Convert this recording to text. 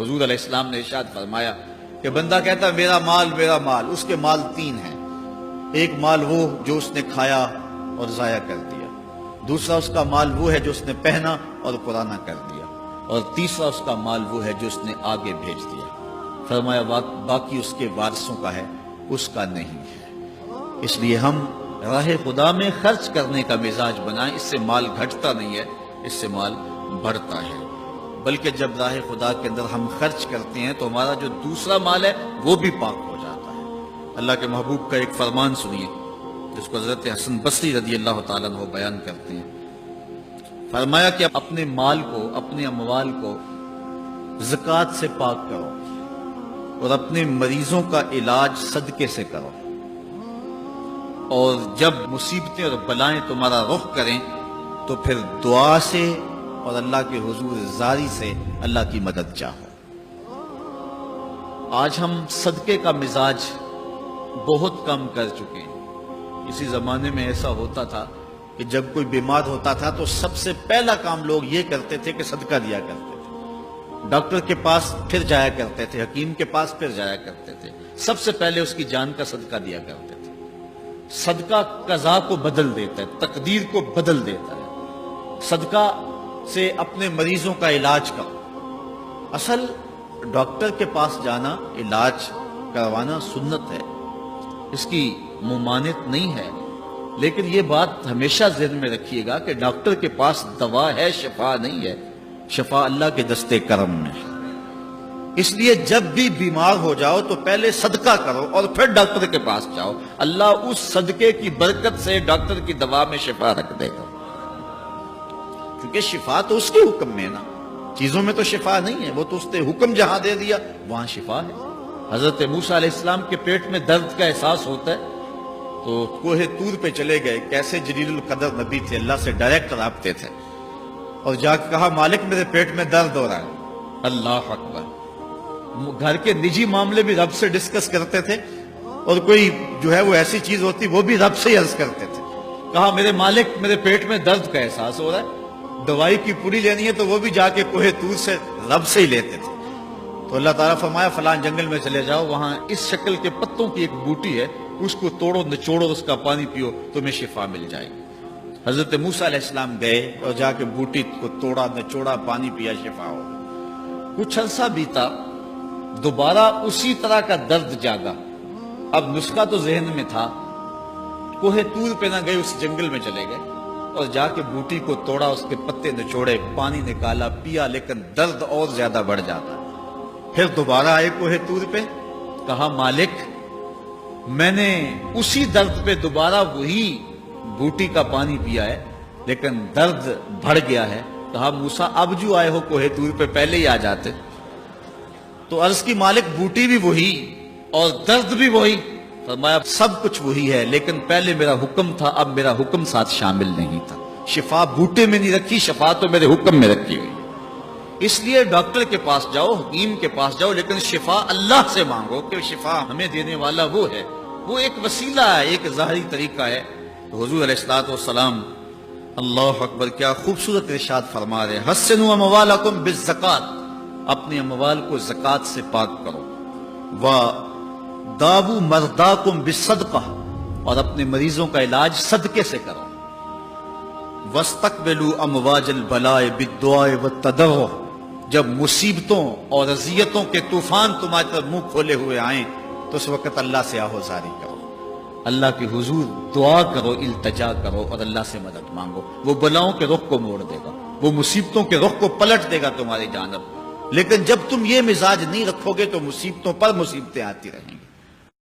حضور علیہ السلام نے ارشاد فرمایا کہ بندہ کہتا ہے میرا مال، اس کے مال تین ہیں۔ ایک مال وہ جو اس نے کھایا اور ضائع کر دیا، دوسرا اس کا مال وہ ہے جو اس نے پہنا اور پرانا کر دیا، اور تیسرا اس کا مال وہ ہے جو اس نے آگے بھیج دیا۔ فرمایا باقی اس کے وارثوں کا ہے، اس کا نہیں ہے۔ اس لیے ہم راہ خدا میں خرچ کرنے کا مزاج بنائیں، اس سے مال گھٹتا نہیں ہے، اس سے مال بڑھتا ہے۔ بلکہ جب راہ خدا کے اندر ہم خرچ کرتے ہیں تو ہمارا جو دوسرا مال ہے وہ بھی پاک ہو جاتا ہے۔ اللہ کے محبوب کا ایک فرمان سنیے جس کو حضرت حسن بصری رضی اللہ تعالیٰ عنہ بیان کرتے ہیں۔ فرمایا کہ اپنے مال کو، اپنے اموال کو زکوٰۃ سے پاک کرو اور اپنے مریضوں کا علاج صدقے سے کرو، اور جب مصیبتیں اور بلائیں تمہارا رخ کریں تو پھر دعا سے اور اللہ کے حضور زاری سے اللہ کی مدد چاہو۔ آج ہم صدقے کا مزاج بہت کم کر چکے ہیں۔ اسی زمانے میں ایسا ہوتا تھا کہ جب کوئی بیمار ہوتا تھا تو سب سے پہلا کام لوگ یہ کرتے تھے کہ صدقہ دیا کرتے تھے، ڈاکٹر کے پاس پھر جایا کرتے تھے، حکیم کے پاس پھر جایا کرتے تھے، سب سے پہلے اس کی جان کا صدقہ دیا کرتے تھے۔ صدقہ قضا کو بدل دیتا ہے، تقدیر کو بدل دیتا ہے۔ صدقہ سے اپنے مریضوں کا علاج کرو۔ اصل ڈاکٹر کے پاس جانا، علاج کروانا سنت ہے، اس کی ممانعت نہیں ہے، لیکن یہ بات ہمیشہ ذہن میں رکھیے گا کہ ڈاکٹر کے پاس دوا ہے، شفا نہیں ہے۔ شفا اللہ کے دستے کرم میں ہے۔ اس لیے جب بھی بیمار ہو جاؤ تو پہلے صدقہ کرو اور پھر ڈاکٹر کے پاس جاؤ، اللہ اس صدقے کی برکت سے ڈاکٹر کی دوا میں شفا رکھ دے گا، کیونکہ شفا تو اس کے حکم میں ہے نا، چیزوں میں تو شفا نہیں ہے، وہ تو اس نے حکم جہاں دے دیا وہاں شفا ہے۔ حضرت موسیٰ علیہ السلام کے پیٹ میں درد کا احساس ہوتا ہے تو کوہ طور پہ چلے گئے، کیسے جلیل القدر نبی تھے، اللہ سے ڈائریکٹ رابطے تھے، اور جا کے کہا مالک میرے پیٹ میں درد ہو رہا ہے۔ اللہ اکبر۔ گھر کے نجی معاملے بھی رب سے ڈسکس کرتے تھے، اور کوئی جو ہے وہ ایسی چیز ہوتی وہ بھی رب سے ہی عرض کرتے تھے۔ کہا میرے مالک میرے پیٹ میں درد کا احساس ہو رہا ہے، دوائی کی پوری لینی ہے تو وہ بھی جا کے کوہ طور سے رب سے ہی لیتے تھے۔ تو اللہ تعالیٰ فرمایا فلان جنگل میں چلے جاؤ، وہاں اس شکل کے پتوں کی ایک بوٹی ہے، اس کو توڑو نچوڑو، اس کا پانی پیو، تمہیں شفا مل جائے گی۔ حضرت موسیٰ علیہ السلام گئے اور جا کے بوٹی کو توڑا نچوڑا، پانی پیا، شفا ہو۔ کچھ عرصہ بیتا، دوبارہ اسی طرح کا درد جاگا۔ اب نسخہ تو ذہن میں تھا، کوہ طور پہ نہ گئے، اس جنگل میں چلے گئے اور جا کے بوٹی کو توڑا، اس کے پتے نچوڑے، پانی نکالا، پیا، لیکن درد اور زیادہ بڑھ جاتا۔ پھر دوبارہ آئے کوہ طور پہ، کہا مالک میں نے اسی درد پہ دوبارہ وہی بوٹی کا پانی پیا ہے لیکن درد بڑھ گیا ہے۔ کہا موسیٰ اب جو آئے ہو کوہ طور پہ پہلے ہی آ جاتے۔ تو عرض کی مالک بوٹی بھی وہی اور درد بھی وہی۔ فرمایا سب کچھ وہی ہے لیکن پہلے میرا حکم تھا، اب میرا حکم ساتھ شامل نہیں تھا۔ شفا بوٹے میں نہیں رکھی، شفا تو میرے حکم میں رکھی ہوئی۔ اس لیے ڈاکٹر کے پاس جاؤ، حکیم کے پاس جاؤ، لیکن شفا اللہ سے مانگو، کہ شفا ہمیں دینے والا وہ ہے، وہ ایک وسیلہ ہے، ایک ظاہری طریقہ ہے۔ تو حضور علیہ السلام اللہ اکبر کیا خوبصورت ارشاد فرما رہے ہیں، حسنوا اموالکم بالزکوٰۃ، اپنے اموال کو زکوٰۃ سے پاک کرو، وَدَاوُوا مَرْضَاكُمْ بِالصَّدْقَةِ، اور اپنے مریضوں کا علاج صدقے سے کرو، وَاسْتَقْبِلُوا أَمْوَاجَ الْبَلَاءِ بِالدُّعَاءِ وَالتَّضَرُّعِ، جب مصیبتوں اور اذیتوں کے طوفان تمہاری طرف منہ کھولے ہوئے آئیں تو اس وقت اللہ سے آہوزاری کرو، اللہ کے حضور دعا کرو، التجا کرو اور اللہ سے مدد مانگو۔ وہ بلاؤں کے رخ کو موڑ دے گا، وہ مصیبتوں کے رخ کو پلٹ دے گا تمہاری جانب۔ لیکن جب تم یہ مزاج نہیں رکھو گے تو مصیبتوں پر مصیبتیں آتی رہیں گی۔